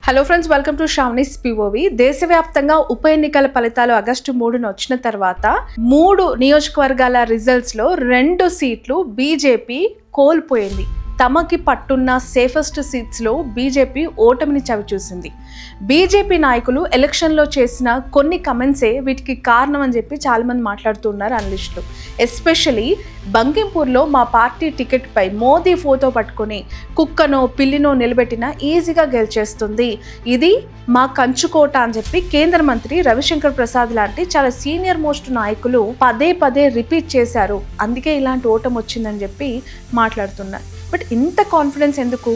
Hello friends, welcome to Sravani's POV. దేశవ్యాప్తంగా ఉప ఎన్నికల ఫలితాలు ఆగస్టు 3న వచ్చిన తర్వాత 3 నియోజకవర్గాల రిజల్ట్స్ లో 2 సీట్లు బీజేపీ కోల్పోయింది. తమకి పట్టున్న సేఫెస్ట్ సీట్స్ లో బీజేపీ ఓటమిని చవిచూసింది. బీజేపీ నాయకులు ఎలక్షన్లో చేసిన కొన్ని కమెంట్సే వీటికి కారణం అని చెప్పి చాలా మంది మాట్లాడుతున్నారు అనలిస్టులు. ఎస్పెషలీ బంకింపూర్లో మా పార్టీ టికెట్ పై మోదీ ఫోటో పట్టుకొని కుక్కనో పిల్లినో నిలబెట్టిన ఈజీగా గెలిచేస్తుంది, ఇది మా కంచుకోట అని చెప్పి కేంద్ర మంత్రి రవిశంకర్ ప్రసాద్ లాంటి చాలా సీనియర్ మోస్ట్ నాయకులు పదే పదే రిపీట్ చేశారు. అందుకే ఇలాంటి ఓటమి వచ్చిందని చెప్పి మాట్లాడుతున్నారు. బట్ ఇంత కాన్ఫిడెన్స్ ఎందుకు?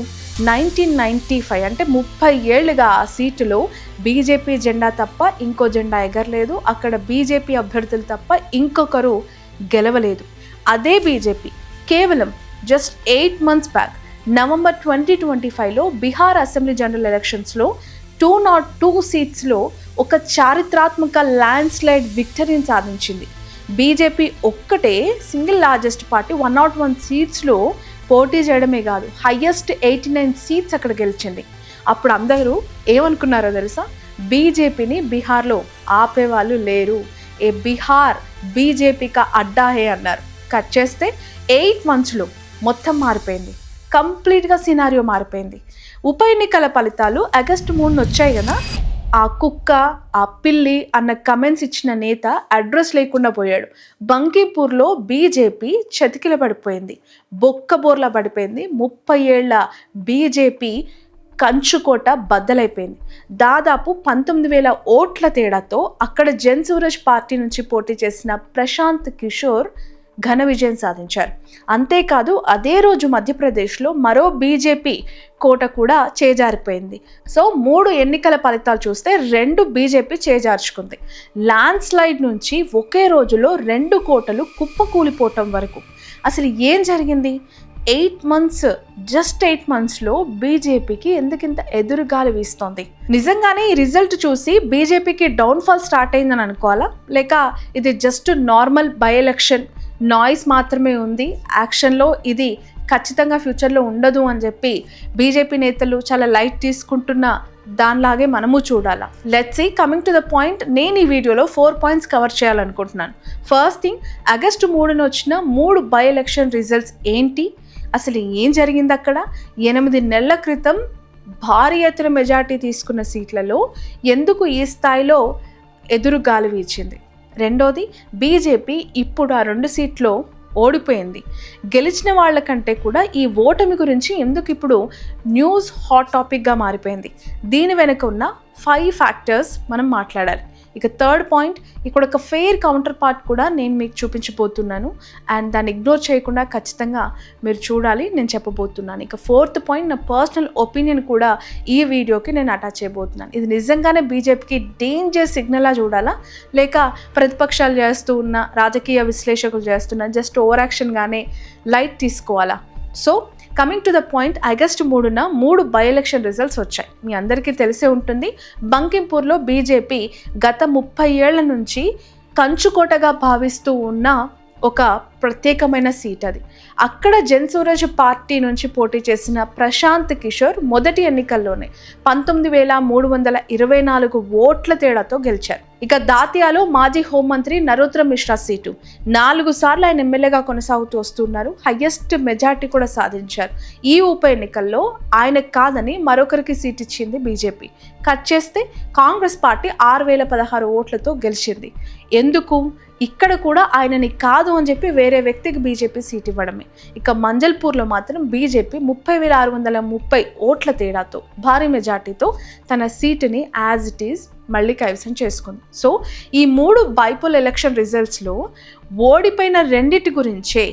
1995 అంటే 30 ఏళ్లుగా ఆ సీటులో బీజేపీ జెండా తప్ప ఇంకో జెండా ఎగరలేదు. అక్కడ బీజేపీ అభ్యర్థులు తప్ప ఇంకొకరు గెలవలేదు. అదే బీజేపీ కేవలం జస్ట్ 8 months బ్యాక్ నవంబర్ 2025లో బీహార్ అసెంబ్లీ జనరల్ ఎలక్షన్స్లో 202 సీట్స్లో ఒక చారిత్రాత్మక ల్యాండ్ స్లైడ్ విక్టరీని సాధించింది. బీజేపీ ఒక్కటే సింగిల్ లార్జెస్ట్ పార్టీ 101 సీట్స్లో పోటీ చేయడమే కాదు, హయ్యెస్ట్ 89 సీట్స్ అక్కడ గెలిచింది. అప్పుడు అందరూ ఏమనుకున్నారో తెలుసా? బీజేపీని బీహార్లో ఆపేవాళ్ళు లేరు, ఏ బీహార్ బీజేపీకి అడ్డా హే అన్నారు. కట్ చేస్తే 8 monthsలో మొత్తం మారిపోయింది, కంప్లీట్గా సినారియో మారిపోయింది. ఉప ఎన్నికల ఫలితాలు ఆగస్టు 3న వచ్చాయి కదా, ఆ కుక్క ఆ పిల్లి అన్న కమెంట్స్ ఇచ్చిన నేత అడ్రస్ లేకుండా పోయాడు. బంకింపూర్లో బీజేపీ చతికిల పడిపోయింది, బొక్కబోర్లా పడిపోయింది. 30 ఏళ్ల బీజేపీ కంచుకోట బద్దలైపోయింది. దాదాపు 19,000 ఓట్ల తేడాతో అక్కడ జన్సూరజ్ పార్టీ నుంచి పోటీ చేసిన ప్రశాంత్ కిషోర్ ఘన విజయం సాధించారు. అంతేకాదు అదే రోజు మధ్యప్రదేశ్లో మరో బీజేపీ కోట కూడా చేజారిపోయింది. సో 3 ఎన్నికల ఫలితాలు చూస్తే 2 బీజేపీ చేజార్చుకుంది. ల్యాండ్ స్లైడ్ నుంచి ఒకే రోజులో 2 కోటలు కుప్పకూలిపోవటం వరకు అసలు ఏం జరిగింది? 8 monthsలో బీజేపీకి ఎందుకింత ఎదురుగాలి వీస్తోంది? నిజంగానే ఈ రిజల్ట్ చూసి బీజేపీకి డౌన్ఫాల్ స్టార్ట్ అయిందని అనుకోవాలా, లేక ఇది just normal by election noise మాత్రమే ఉంది, యాక్షన్లో ఇది ఖచ్చితంగా ఫ్యూచర్లో ఉండదు అని చెప్పి బీజేపీ నేతలు చాలా లైట్ తీసుకుంటున్న దానిలాగే మనము చూడాలా? Let's see. Coming to the point, నేను ఈ వీడియోలో 4 points కవర్ చేయాలనుకుంటున్నాను. ఫస్ట్ థింగ్, ఆగస్టు 3న వచ్చిన 3 బై ఎలక్షన్ రిజల్ట్స్ ఏంటి, అసలు ఏం జరిగింది అక్కడ? 8 నెలల క్రితం భారీ ఎత్తున మెజార్టీ తీసుకున్న సీట్లలో ఎందుకు ఈ స్థాయిలో ఎదురుగాలి వీచింది? రెండోది, బీజేపీ ఇప్పుడు ఆ 2 సీట్లో ఓడిపోయింది. గెలిచిన వాళ్ళకంటే కూడా ఈ ఓటమి గురించి ఎందుకు ఇప్పుడు న్యూస్ హాట్ టాపిక్గా మారిపోయింది? దీని వెనుక ఉన్న 5 factors మనం మాట్లాడాలి. ఇక థర్డ్ పాయింట్, ఇక్కడ ఒక ఫెయిర్ కౌంటర్ పార్ట్ కూడా నేను మీకు చూపించబోతున్నాను, అండ్ దాన్ని ఇగ్నోర్ చేయకుండా ఖచ్చితంగా మీరు చూడాలి, నేను చెప్పబోతున్నాను. ఇక ఫోర్త్ పాయింట్, నా పర్సనల్ ఒపీనియన్ కూడా ఈ వీడియోకి నేను అటాచ్ చేయబోతున్నాను. ఇది నిజంగానే బీజేపీకి డేంజర్ సిగ్నల్లా చూడాలా, లేక ప్రతిపక్షాలు చేస్తూ ఉన్న రాజకీయ విశ్లేషకులు చేస్తున్న జస్ట్ ఓవర్ యాక్షన్గానే లైట్ తీసుకోవాలా? So coming to the point, August 3న 3 బై ఎలక్షన్ రిజల్ట్స్ వచ్చాయి. మీ అందరికీ తెలిసే ఉంటుంది, బంకింపూర్లో బీజేపీ గత 30 ఏళ్ల నుంచి కంచుకోటగా భావిస్తూ ఉన్న ఒక ప్రత్యేకమైన సీట్ అది. అక్కడ జన్సూరజ్ పార్టీ నుంచి పోటీ చేసిన ప్రశాంత్ కిషోర్ మొదటి ఎన్నికల్లోనే 19,324 ఓట్ల తేడాతో గెలిచారు. ఇక దాతియాలో మాజీ హోంమంత్రి నరోత్తమ్ మిశ్రా సీటు 4 సార్లు ఆయన ఎమ్మెల్యేగా కొనసాగుతూ వస్తున్నారు, హయ్యెస్ట్ మెజార్టీ కూడా సాధించారు. ఈ ఉప ఎన్నికల్లో ఆయనకు కాదని మరొకరికి సీట్ ఇచ్చింది బీజేపీ. కట్ చేస్తే కాంగ్రెస్ పార్టీ 6,016 ఓట్లతో గెలిచింది. ఎందుకు? ఇక్కడ కూడా ఆయనని కాదు అని చెప్పి వేరే వ్యక్తికి బీజేపీ సీట్ ఇవ్వడమే. ఇక మంజల్పూర్లో మాత్రం బీజేపీ 30,630 ఓట్ల తేడాతో భారీ మెజార్టీతో తన సీటుని యాజ్ ఇట్ ఈజ్ మళ్ళీ కైవసం చేసుకుంది. సో ఈ 3 బైపోల్ ఎలక్షన్ రిజల్ట్స్లో ఓడిపోయిన 2 గురించే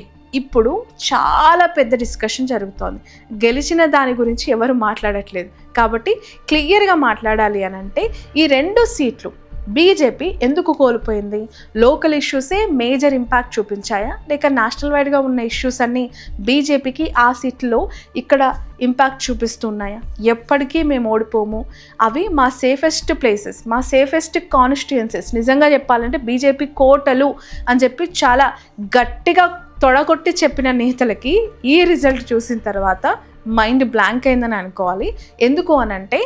ఇప్పుడు చాలా పెద్ద డిస్కషన్ జరుగుతోంది. గెలిచిన దాని గురించి ఎవరు మాట్లాడట్లేదు. కాబట్టి క్లియర్గా మాట్లాడాలి అని అంటే ఈ 2 సీట్లు బీజేపీ ఎందుకు కోల్పోయింది? లోకల్ ఇష్యూసే మేజర్ ఇంపాక్ట్ చూపించాయా, లేక నేషనల్ వైడ్గా ఉన్న ఇష్యూస్ అన్నీ బీజేపీకి ఆ సీట్లో ఇక్కడ ఇంపాక్ట్ చూపిస్తున్నాయా? ఎప్పటికీ మేము ఓడిపోము, అవి మా సేఫెస్ట్ ప్లేసెస్, మా సేఫెస్ట్ కాన్స్టిట్యుయెన్సీస్, నిజంగా చెప్పాలంటే బీజేపీ కోటలు అని చెప్పి చాలా గట్టిగా తొడగొట్టి చెప్పిన నేతలకి ఈ రిజల్ట్ చూసిన తర్వాత మైండ్ బ్లాంక్ అయిందని అనుకోవాలి. ఎందుకు అనంటే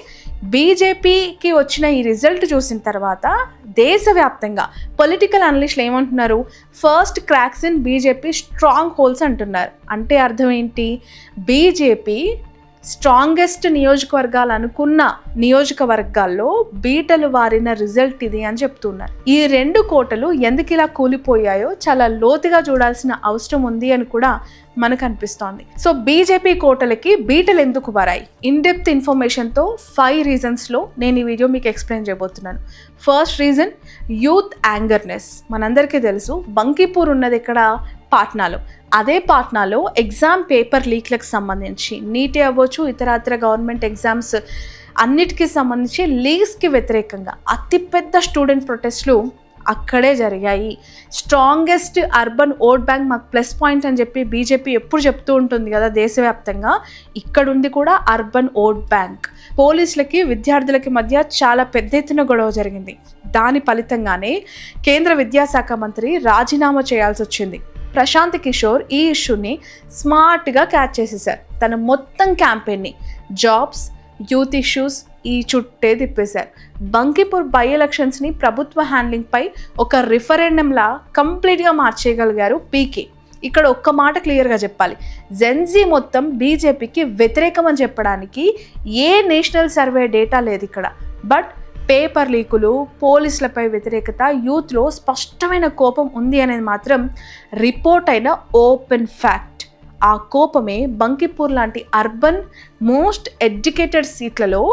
బీజేపీకి వచ్చిన ఈ రిజల్ట్ చూసిన తర్వాత దేశవ్యాప్తంగా పొలిటికల్ అనలిస్టులు ఏమంటున్నారు, first cracks in BJP strongholds అంటున్నారు. అంటే అర్థం ఏంటి, బీజేపీ స్ట్రాంగెస్ట్ నియోజకవర్గాలు అనుకున్న నియోజకవర్గాల్లో బీటలు వారిన రిజల్ట్ ఇది అని చెప్తున్నారు. ఈ 2 కోటలు ఎందుకు ఇలా కూలిపోయాయో చాలా లోతుగా చూడాల్సిన అవసరం ఉంది అని కూడా మనకు అనిపిస్తోంది. సో బీజేపీ కోటలకి బీటలు ఎందుకు వారాయి, ఇన్ డెప్త్ ఇన్ఫర్మేషన్తో 5 రీజన్స్లో నేను ఈ వీడియో మీకు ఎక్స్ప్లెయిన్ చేయబోతున్నాను. First reason, youth angerness. మనందరికీ తెలుసు బంకీపూర్ ఉన్నది ఇక్కడ పాట్నాలో. అదే పాట్నాలో ఎగ్జామ్ పేపర్ లీక్లకు సంబంధించి నీట్ అవ్వచ్చు, ఇతరత్ర గవర్నమెంట్ ఎగ్జామ్స్ అన్నిటికీ సంబంధించి లీక్స్కి వ్యతిరేకంగా అతిపెద్ద స్టూడెంట్ ప్రొటెస్ట్లు అక్కడే జరిగాయి. స్ట్రాంగెస్ట్ అర్బన్ ఓట్ బ్యాంక్ మాకు ప్లస్ పాయింట్ అని చెప్పి బీజేపీ ఎప్పుడు చెప్తూ ఉంటుంది కదా దేశవ్యాప్తంగా, ఇక్కడుంది కూడా అర్బన్ ఓట్ బ్యాంక్. పోలీసులకి విద్యార్థులకి మధ్య చాలా పెద్ద ఎత్తున గొడవ జరిగింది. దాని ఫలితంగానే కేంద్ర విద్యాశాఖ మంత్రి రాజీనామా చేయాల్సి వచ్చింది. ప్రశాంత్ కిషోర్ ఈ ఇష్యూని స్మార్ట్గా క్యాచ్ చేసేసారు. తన మొత్తం క్యాంపెయిన్ని జాబ్స్, యూత్ ఇష్యూస్ ఈ చుట్టే తిప్పేశారు. బంకీపూర్ బై ఎలక్షన్స్ని ప్రభుత్వ హ్యాండ్లింగ్పై ఒక రిఫరెండంలా కంప్లీట్గా మార్చేయగలిగారు పీకే. ఇక్కడ ఒక్క మాట క్లియర్గా చెప్పాలి, జెన్జీ మొత్తం బీజేపీకి వ్యతిరేకం అని చెప్పడానికి ఏ నేషనల్ సర్వే డేటా లేదు ఇక్కడ. బట్ పేపర్ లీకులు, పోలీసులపై వ్యతిరేకత, యూత్లో స్పష్టమైన కోపం ఉంది అనేది మాత్రం రిపోర్ట్ అయిన ఓపెన్ ఫ్యాక్ట్. ఆ కోపమే బంకీపూర్ లాంటి అర్బన్ మోస్ట్ ఎడ్యుకేటెడ్ సీట్లలో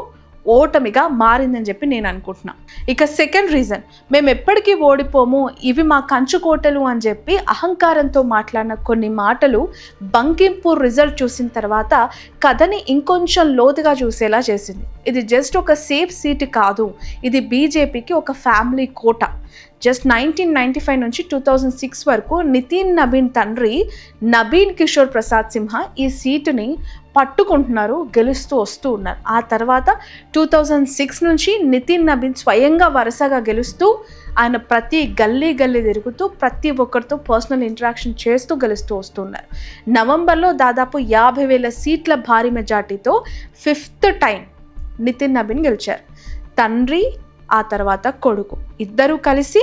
ఓటమిగా మారిందని చెప్పి నేను అనుకుంటున్నా. ఇక సెకండ్ రీజన్, మేము ఎప్పటికీ ఓడిపోము, ఇవి మా కంచుకోటలు అని చెప్పి అహంకారంతో మాట్లాడిన కొన్ని మాటలు బంకీపూర్ రిజల్ట్ చూసిన తర్వాత కథని ఇంకొంచెం లోతుగా చూసేలా చేసింది. ఇది జస్ట్ ఒక సేఫ్ సీట్ కాదు, ఇది బీజేపీకి ఒక ఫ్యామిలీ కోట. జస్ట్ 1995 నుంచి 2006 వరకు నితిన్ నబీన్ తండ్రి నబీన్ కిషోర్ ప్రసాద్ సింహ ఈ సీటుని పట్టుకుంటున్నారు, గెలుస్తూ వస్తూ ఉన్నారు. ఆ తర్వాత 2006 నుంచి నితిన్ నబీన్ స్వయంగా వరుసగా గెలుస్తూ, ఆయన ప్రతి గల్లీ తిరుగుతూ ప్రతి ఒక్కరితో పర్సనల్ ఇంటరాక్షన్ చేస్తూ గెలుస్తూ వస్తున్నారు. నవంబర్లో దాదాపు 50,000 సీట్ల భారీ మెజార్టీతో 5th టైం నితిన్ నబీన్ గెలిచారు. తండ్రి, ఆ తర్వాత కొడుకు ఇద్దరూ కలిసి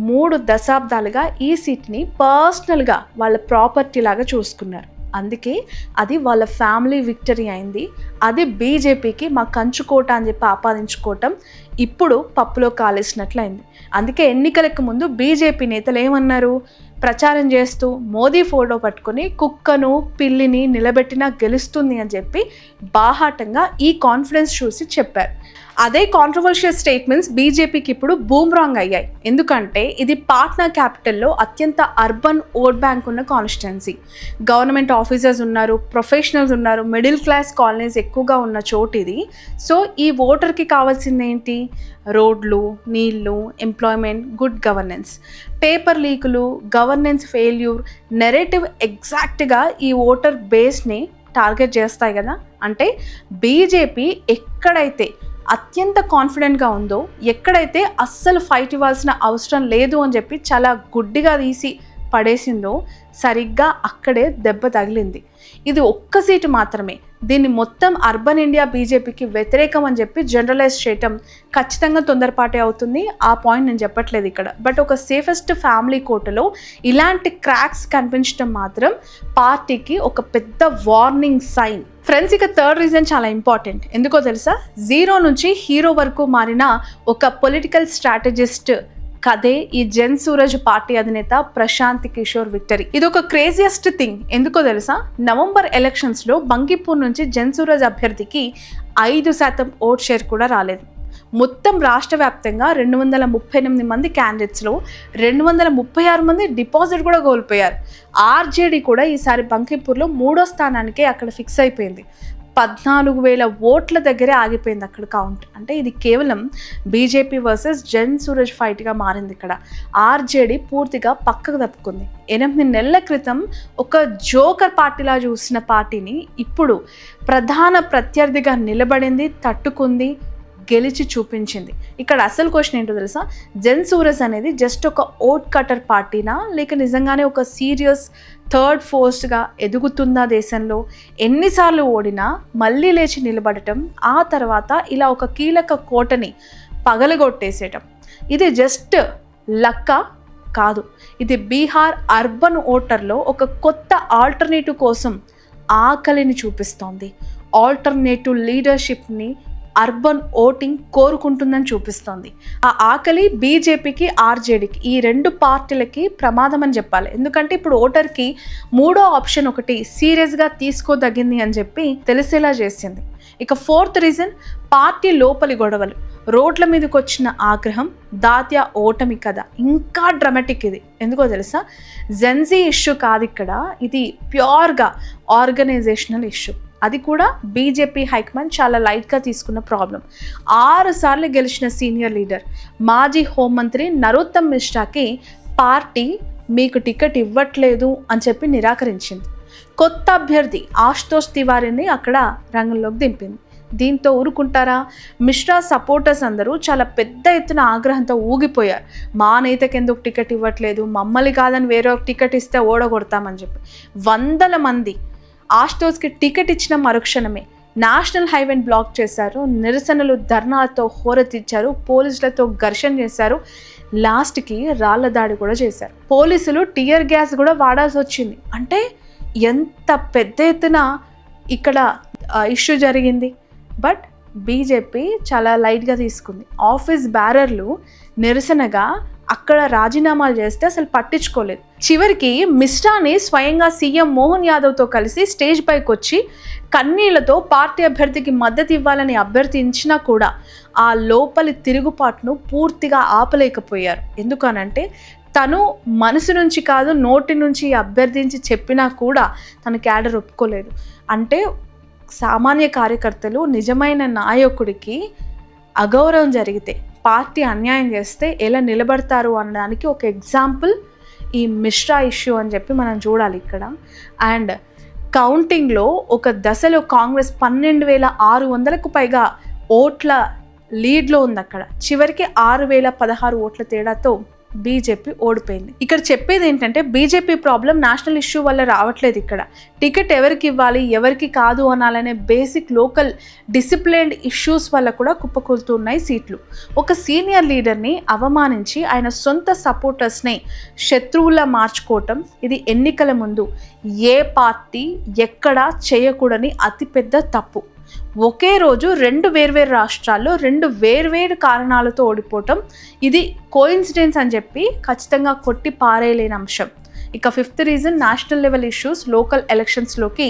3 దశాబ్దాలుగా ఈ సీట్ని పర్సనల్గా వాళ్ళ ప్రాపర్టీ లాగా చూసుకున్నారు. అందుకే అది వాళ్ళ ఫ్యామిలీ విక్టరీ అయింది. అది బీజేపీకి మా కంచుకోట అని చెప్పి ఆపాదించుకోవటం ఇప్పుడు పప్పులో కాలేసినట్లయింది. అందుకే ఎన్నికలకు ముందు బీజేపీ నేతలు ఏమన్నారు, ప్రచారం చేస్తూ మోదీ ఫోటో పట్టుకొని కుక్కను, పిల్లిని నిలబెట్టినా గెలుస్తుంది అని చెప్పి బాహాటంగా ఈ కాన్ఫిడెన్స్ చూసి చెప్పారు. అదే కాంట్రవర్షియల్ స్టేట్మెంట్స్ బీజేపీకి ఇప్పుడు బూమ్రాంగ్ అయ్యాయి. ఎందుకంటే ఇది పాట్నా క్యాపిటల్లో అత్యంత అర్బన్ ఓట్ బ్యాంక్ ఉన్న కాన్స్టిట్యున్సీ. గవర్నమెంట్ ఆఫీసర్స్ ఉన్నారు, ప్రొఫెషనల్స్ ఉన్నారు, మిడిల్ క్లాస్ కాలనీస్ ఎక్కువగా ఉన్న చోటు ఇది. సో ఈ ఓటర్కి కావాల్సింది ఏంటి, రోడ్లు, నీళ్లు, ఎంప్లాయ్మెంట్, గుడ్ గవర్నెన్స్. పేపర్ లీకులు, గవర్నెన్స్ ఫెయిల్యూర్ నెరేటివ్ ఎగ్జాక్ట్గా ఈ ఓటర్ బేస్ని టార్గెట్ చేస్తాయి కదా. అంటే బీజేపీ ఎక్కడైతే అత్యంత కాన్ఫిడెంట్గా ఉందో, ఎక్కడైతే అస్సలు ఫైట్ ఇవ్వాల్సిన అవసరం లేదు అని చెప్పి చాలా గుడ్డిగా తీసి పడేసిందో, సరిగ్గా అక్కడే దెబ్బ తగిలింది. ఇది ఒక్క సీటు మాత్రమే. దీన్ని మొత్తం అర్బన్ ఇండియా బీజేపీకి వ్యతిరేకం అని చెప్పి జనరలైజ్ చేయటం ఖచ్చితంగా తొందరపాటే అవుతుంది. ఆ పాయింట్ నేను చెప్పట్లేదు ఇక్కడ. బట్ ఒక సేఫెస్ట్ ఫ్యామిలీ కోటలో ఇలాంటి క్రాక్స్ కనిపించడం మాత్రం పార్టీకి ఒక పెద్ద వార్నింగ్ సైన్. ఫ్రెండ్స్, ఇక థర్డ్ రీజన్ చాలా ఇంపార్టెంట్. ఎందుకో తెలుసా, 0 నుంచి హీరో వరకు మారిన ఒక పొలిటికల్ స్ట్రాటజిస్ట్ కథే ఈ జన్ సూరజ్ పార్టీ అధినేత ప్రశాంత్ కిషోర్ విక్టరీ. ఇది ఒక క్రేజియస్ట్ థింగ్. ఎందుకో తెలుసా, నవంబర్ ఎలక్షన్స్లో బంకీపూర్ నుంచి జన్ సూరజ్ అభ్యర్థికి 5% ఓట్ షేర్ కూడా రాలేదు. మొత్తం రాష్ట్ర వ్యాప్తంగా 238 మంది క్యాండిడేట్స్లో 236 మంది డిపాజిట్ కూడా కోల్పోయారు. ఆర్జేడీ కూడా ఈసారి బంకీపూర్లో 3వ స్థానానికే అక్కడ ఫిక్స్ అయిపోయింది. 14,000 ఓట్ల దగ్గరే ఆగిపోయింది అక్కడ కౌంట్. అంటే ఇది కేవలం బీజేపీ వర్సెస్ జన్ సూరజ్ ఫైట్గా మారింది. ఇక్కడ ఆర్జేడీ పూర్తిగా పక్కకు తప్పుకుంది. 8 నెలల క్రితం ఒక జోకర్ పార్టీలా చూసిన పార్టీని ఇప్పుడు ప్రధాన ప్రత్యర్థిగా నిలబడింది, తట్టుకుంది, గెలిచి చూపించింది. ఇక్కడ అసలు క్వశ్చన్ ఏంటో తెలుసా, జన్ సూరజ్ అనేది జస్ట్ ఒక ఓట్ కటర్ పార్టీనా, లేక నిజంగానే ఒక సీరియస్ థర్డ్ ఫోర్స్గా ఎదుగుతున్న దేశంలో ఎన్నిసార్లు ఓడినా మళ్ళీ లేచి నిలబడటం, ఆ తర్వాత ఇలా ఒక కీలక కోటని పగలగొట్టేసేయటం, ఇది జస్ట్ లక్క కాదు. ఇది బీహార్ అర్బన్ ఓటర్లో ఒక కొత్త ఆల్టర్నేటివ్ కోసం ఆకలిని చూపిస్తోంది. ఆల్టర్నేటివ్ లీడర్షిప్ని అర్బన్ ఓటింగ్ కోరుకుంటుందని చూపిస్తోంది. ఆ ఆకలి బీజేపీకి, ఆర్జేడీకి, ఈ రెండు పార్టీలకి ప్రమాదం అని చెప్పాలి. ఎందుకంటే ఇప్పుడు ఓటర్కి మూడో ఆప్షన్ ఒకటి సీరియస్గా తీసుకోదగింది అని చెప్పి తెలిసేలా చేసింది. ఇక ఫోర్త్ రీజన్, పార్టీ లోపలి గొడవలు, రోడ్ల మీదకి వచ్చిన ఆగ్రహం, దాత్యా ఓటమి కథ ఇంకా డ్రామాటిక్. ఇది ఎందుకో తెలుసా? జెన్జీ ఇష్యూ కాదు ఇక్కడ, ఇది ప్యూర్గా ఆర్గనైజేషనల్ ఇష్యూ. అది కూడా బీజేపీ హైకమాండ్ చాలా లైట్గా తీసుకున్న ప్రాబ్లం. 6 సార్లు గెలిచిన సీనియర్ లీడర్ మాజీ హోంమంత్రి నరోత్తమ్ మిశ్రాకి పార్టీ మీకు టికెట్ ఇవ్వట్లేదు అని చెప్పి నిరాకరించింది. కొత్త అభ్యర్థి ఆశుతోష్ తివారీని అక్కడ రంగంలోకి దింపింది. దీంతో ఊరుకుంటారా? మిశ్రా సపోర్టర్స్ అందరూ చాలా పెద్ద ఎత్తున ఆగ్రహంతో ఊగిపోయారు. మా నేతకి ఎందుకు టికెట్ ఇవ్వట్లేదు, మమ్మల్ని కాదని వేరే టికెట్ ఇస్తే ఓడగొడతామని చెప్పి 100 మంది ఆశుతోష్కి టికెట్ ఇచ్చిన మరుక్షణమే నేషనల్ హైవేని బ్లాక్ చేశారు. నిరసనలు, ధర్నాలతో హోరెత్తించారు, పోలీసులతో ఘర్షణ చేశారు, లాస్ట్కి రాళ్ల దాడి కూడా చేశారు. పోలీసులు టియర్ గ్యాస్ కూడా వాడాల్సి వచ్చింది. అంటే ఎంత పెద్ద ఎత్తున ఇక్కడ ఇష్యూ జరిగింది. బట్ బీజేపీ చాలా లైట్గా తీసుకుంది. ఆఫీస్ బ్యారర్లు నిరసనగా అక్కడ రాజీనామాలు చేస్తే అసలు పట్టించుకోలేదు. చివరికి మిశ్రాని స్వయంగా సీఎం మోహన్ యాదవ్తో కలిసి స్టేజ్ పైకి వచ్చి కన్నీళ్లతో పార్టీ అభ్యర్థికి మద్దతు ఇవ్వాలని అభ్యర్థించినా కూడా ఆ లోపలి తిరుగుబాటును పూర్తిగా ఆపలేకపోయారు. ఎందుకనంటే తను మనసు నుంచి కాదు, నోటి నుంచి అభ్యర్థించి చెప్పినా కూడా తన క్యాడర్ ఒప్పుకోలేదు. అంటే సామాన్య కార్యకర్తలు నిజమైన నాయకుడికి అగౌరవం జరిగితే, పార్టీ అన్యాయం చేస్తే ఎలా నిలబడతారు అనడానికి ఒక ఎగ్జాంపుల్ ఈ మిశ్రా ఇష్యూ అని చెప్పి మనం చూడాలి ఇక్కడ. అండ్ కౌంటింగ్లో ఒక దశలో కాంగ్రెస్ 12,600కు పైగా ఓట్ల లీడ్లో ఉంది. అక్కడ చివరికి 6,016 ఓట్ల తేడాతో బీజేపీ ఓడిపోయింది. ఇక్కడ చెప్పేది ఏంటంటే బీజేపీ ప్రాబ్లం నేషనల్ ఇష్యూ వల్ల రావట్లేదు. ఇక్కడ టికెట్ ఎవరికి ఇవ్వాలి, ఎవరికి కాదు అనాలనే బేసిక్ లోకల్ డిసిప్లిన్డ్ ఇష్యూస్ వల్ల కూడా కుప్పకూలుతున్నాయి సీట్లు. ఒక సీనియర్ లీడర్ని అవమానించి ఆయన సొంత సపోర్టర్స్ని శత్రువులా మార్చుకోవటం, ఇది ఎన్నికల ముందు ఏ పార్టీ ఎక్కడా చేయకూడని అతిపెద్ద తప్పు. ఒకే రోజు 2 వేర్వేరు రాష్ట్రాల్లో 2 వేర్వేరు కారణాలతో ఓడిపోవటం, ఇది కోయిన్సిడెన్స్ అని చెప్పి ఖచ్చితంగా కొట్టి పారేయలేని అంశం. ఇక 5th reason, national level issues local ఎలక్షన్స్లోకి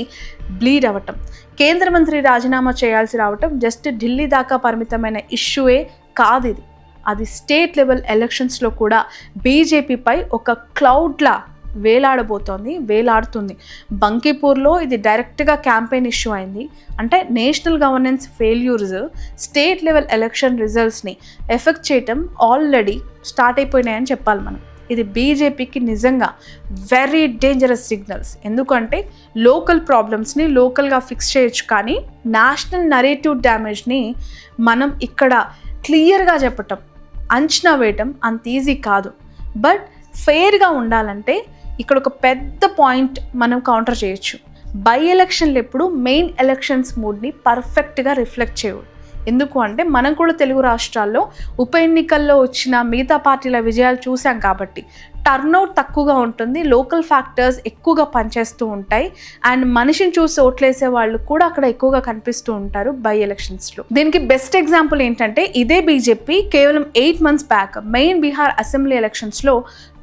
బ్లీడ్ అవ్వటం. కేంద్ర మంత్రి రాజీనామా చేయాల్సి రావటం జస్ట్ ఢిల్లీ దాకా పరిమితమైన ఇష్యూయే కాదు, ఇది అది స్టేట్ లెవెల్ ఎలక్షన్స్లో కూడా బీజేపీపై ఒక క్లౌడ్లా వేలాడుతుంది. బంకీపూర్లో ఇది డైరెక్ట్గా క్యాంపెయిన్ ఇష్యూ అయింది. అంటే national governance failures state level election రిజల్ట్స్ని ఎఫెక్ట్ చేయటం ఆల్రెడీ స్టార్ట్ అయిపోయినాయని చెప్పాలి మనం. ఇది బీజేపీకి నిజంగా వెరీ డేంజరస్ సిగ్నల్స్. ఎందుకంటే లోకల్ ప్రాబ్లమ్స్ని లోకల్గా ఫిక్స్ చేయొచ్చు, కానీ నేషనల్ నరేటివ్ డ్యామేజ్ని మనం ఇక్కడ క్లియర్గా చెప్పటం, అంచనా వేయటం అంత ఈజీ కాదు. బట్ ఫెయిర్గా ఉండాలంటే ఇక్కడ ఒక పెద్ద పాయింట్ మనం కౌంటర్ చేయొచ్చు. బై ఎలక్షన్లు ఎప్పుడు మెయిన్ ఎలక్షన్స్ మూడ్ని పర్ఫెక్ట్గా రిఫ్లెక్ట్ చేయవు. ఎందుకు అంటే మనం కూడా తెలుగు రాష్ట్రాల్లో ఉప ఎన్నికల్లో వచ్చిన మిగతా పార్టీల విజయాలు చూసాం కాబట్టి టర్న్అవుట్ తక్కువగా ఉంటుంది, లోకల్ ఫ్యాక్టర్స్ ఎక్కువగా పనిచేస్తూ ఉంటాయి, అండ్ మనిషిని చూసి ఓట్లేసే వాళ్ళు కూడా అక్కడ ఎక్కువగా కనిపిస్తూ ఉంటారు బై ఎలక్షన్స్లో. దీనికి బెస్ట్ ఎగ్జాంపుల్ ఏంటంటే ఇదే బీజేపీ కేవలం 8 months back main Bihar assembly ఎలక్షన్స్లో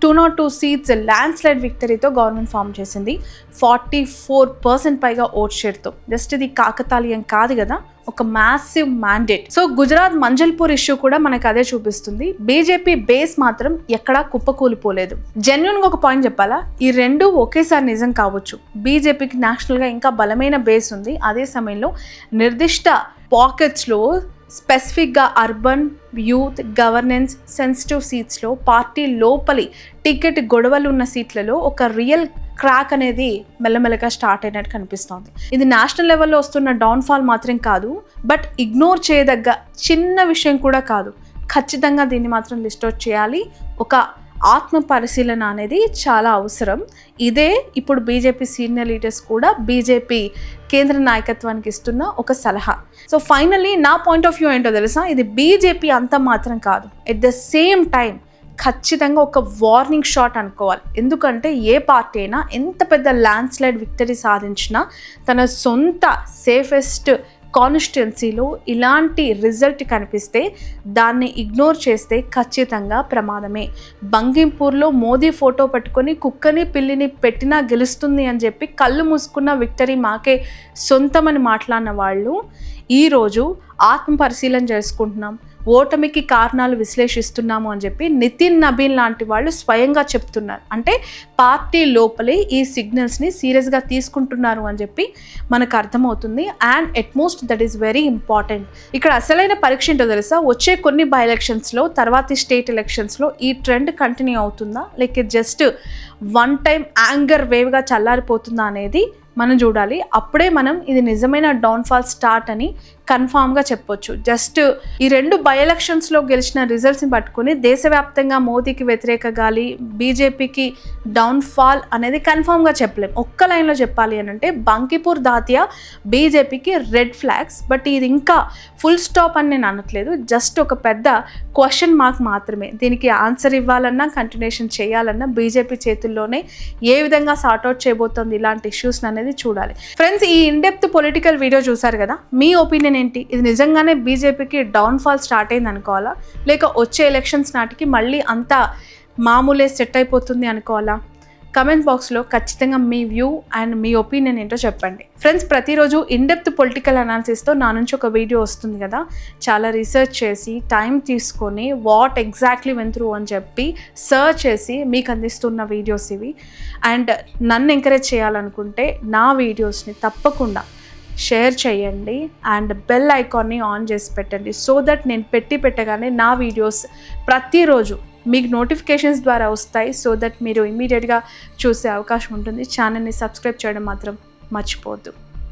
202 సీట్స్ ల్యాండ్ స్లైడ్ విక్టరీతో గవర్నమెంట్ ఫామ్ చేసింది. 44% పైగా ఓట్ షేర్తో. జస్ట్ ఇది కాకతాళీయం కాదు కదా, ఒక massive mandate. So Gujarat Manjalpur issue కూడా మనకు అదే చూపిస్తుంది. బీజేపీ బేస్ మాత్రం ఎక్కడా కుప్పకూలిపోలేదు. జెన్యున్గా ఒక పాయింట్ చెప్పాలా, ఈ రెండు ఒకేసారి నిజం కావచ్చు. బీజేపీకి నేషనల్గా ఇంకా బలమైన బేస్ ఉంది. అదే సమయంలో నిర్దిష్ట పాకెట్స్లో స్పెసిఫిక్గా అర్బన్, యూత్, గవర్నెన్స్, సెన్సిటివ్ సీట్స్లో, పార్టీ లోపలి టికెట్ గొడవలు ఉన్న సీట్లలో ఒక రియల్ క్రాక్ అనేది మెల్లమెల్లగా స్టార్ట్ అయినట్టు కనిపిస్తోంది. ఇది నేషనల్ లెవెల్లో వస్తున్న డౌన్ఫాల్ మాత్రం కాదు, బట్ ఇగ్నోర్ చేయదగ్గ చిన్న విషయం కూడా కాదు. ఖచ్చితంగా దీన్ని మాత్రం లిస్ట్ అవుట్ చేయాలి. ఒక ఆత్మ పరిశీలన అనేది చాలా అవసరం. ఇదే ఇప్పుడు బీజేపీ సీనియర్ లీడర్స్ కూడా బీజేపీ కేంద్ర నాయకత్వానికి ఇస్తున్న ఒక సలహా. సో ఫైనల్లీ నా పాయింట్ ఆఫ్ వ్యూ ఏంటో తెలుసా, ఇది బీజేపీ అంత మాత్రం కాదు, ఎట్ ద సేమ్ టైం ఖచ్చితంగా ఒక వార్నింగ్ షాట్ అనుకోవాలి. ఎందుకంటే ఏ పార్టీ అయినా ఎంత పెద్ద ల్యాండ్ స్లైడ్ విక్టరీ సాధించినా తన సొంత సేఫెస్ట్ కాన్స్టిట్యున్సీలో ఇలాంటి రిజల్ట్ కనిపిస్తే దాన్ని ఇగ్నోర్ చేస్తే ఖచ్చితంగా ప్రమాదమే. బంగింపూర్లో మోదీ ఫోటో పెట్టుకొని కుక్కని పిల్లిని పెట్టినా గెలుస్తుంది అని చెప్పి కళ్ళు మూసుకున్న విక్టరీ మాకే సొంతమని మాట్లాడిన వాళ్ళు ఈరోజు ఆత్మ పరిశీలన చేసుకుంటున్నాం, ఓటమికి కారణాలు విశ్లేషిస్తున్నాము అని చెప్పి నితిన్ నబీన్ లాంటి వాళ్ళు స్వయంగా చెప్తున్నారు. అంటే పార్టీ లోపలే ఈ సిగ్నల్స్ని సీరియస్గా తీసుకుంటున్నారు అని చెప్పి మనకు అర్థమవుతుంది. And utmost that is very important. ఇక్కడ అసలైన పరీక్ష ఏంటో తెలుసా, వచ్చే కొన్ని బై ఎలక్షన్స్లో తర్వాతి స్టేట్ ఎలక్షన్స్లో ఈ ట్రెండ్ కంటిన్యూ అవుతుందా లేక జస్ట్ వన్ టైం యాంగర్ వేవ్గా చల్లారిపోతుందా అనేది మనం చూడాలి. అప్పుడే మనం ఇది నిజమైన డౌన్ఫాల్ స్టార్ట్ అని కన్ఫామ్గా చెప్పొచ్చు. జస్ట్ ఈ 2 బై ఎలక్షన్స్లో గెలిచిన రిజల్ట్స్ని పట్టుకుని దేశవ్యాప్తంగా మోదీకి వ్యతిరేక గాలి, బీజేపీకి డౌన్ఫాల్ అనేది కన్ఫామ్గా చెప్పలేం. ఒక్క లైన్లో చెప్పాలి అని అంటే బంకిపూర్ దాతియా బీజేపీకి రెడ్ ఫ్లాగ్స్. బట్ ఇది ఇంకా ఫుల్ స్టాప్ అని నేను అనట్లేదు, జస్ట్ ఒక పెద్ద క్వశ్చన్ మార్క్ మాత్రమే. దీనికి ఆన్సర్ ఇవ్వాలన్నా కంటిన్యూషన్ చేయాలన్నా బీజేపీ చేతుల్లోనే. ఏ విధంగా సార్ట్అవుట్ చేయబోతోంది ఇలాంటి ఇష్యూస్ అనేది చూడాలి. ఫ్రెండ్స్, ఈ ఇన్డెప్త్ పొలిటికల్ వీడియో చూసారు కదా, మీ ఒపీనియన్ ఏంటి? ఇది నిజంగానే బీజేపీకి డౌన్ఫాల్ స్టార్ట్ అయింది అనుకోవాలా లేక వచ్చే ఎలక్షన్స్ నాటికి మళ్ళీ అంతా మామూలే సెట్ అయిపోతుంది అనుకోవాలా? కమెంట్ బాక్స్లో ఖచ్చితంగా మీ వ్యూ అండ్ మీ ఒపీనియన్ ఏంటో చెప్పండి. ఫ్రెండ్స్, ప్రతిరోజు ఇన్డెప్త్ పొలిటికల్ అనాలిసిస్తో నా నుంచి ఒక వీడియో వస్తుంది కదా, చాలా రీసెర్చ్ చేసి టైం తీసుకొని వాట్ ఎగ్జాక్ట్లీ వెన్ త్రూ అని చెప్పి సర్చ్ చేసి మీకు అందిస్తున్న వీడియోస్ ఇవి. అండ్ నన్ను ఎంకరేజ్ చేయాలనుకుంటే నా వీడియోస్ని తప్పకుండా షేర్ చేయండి అండ్ బెల్ ఐకాన్ని ఆన్ చేసి పెట్టండి. సో దట్ నేను పెట్టగానే నా వీడియోస్ ప్రతిరోజు మీకు నోటిఫికేషన్స్ ద్వారా వస్తాయి. సో దట్ మీరు ఇమీడియట్గా చూసే అవకాశం ఉంటుంది. ఛానల్ని సబ్స్క్రైబ్ చేయడం మాత్రం మర్చిపోవద్దు.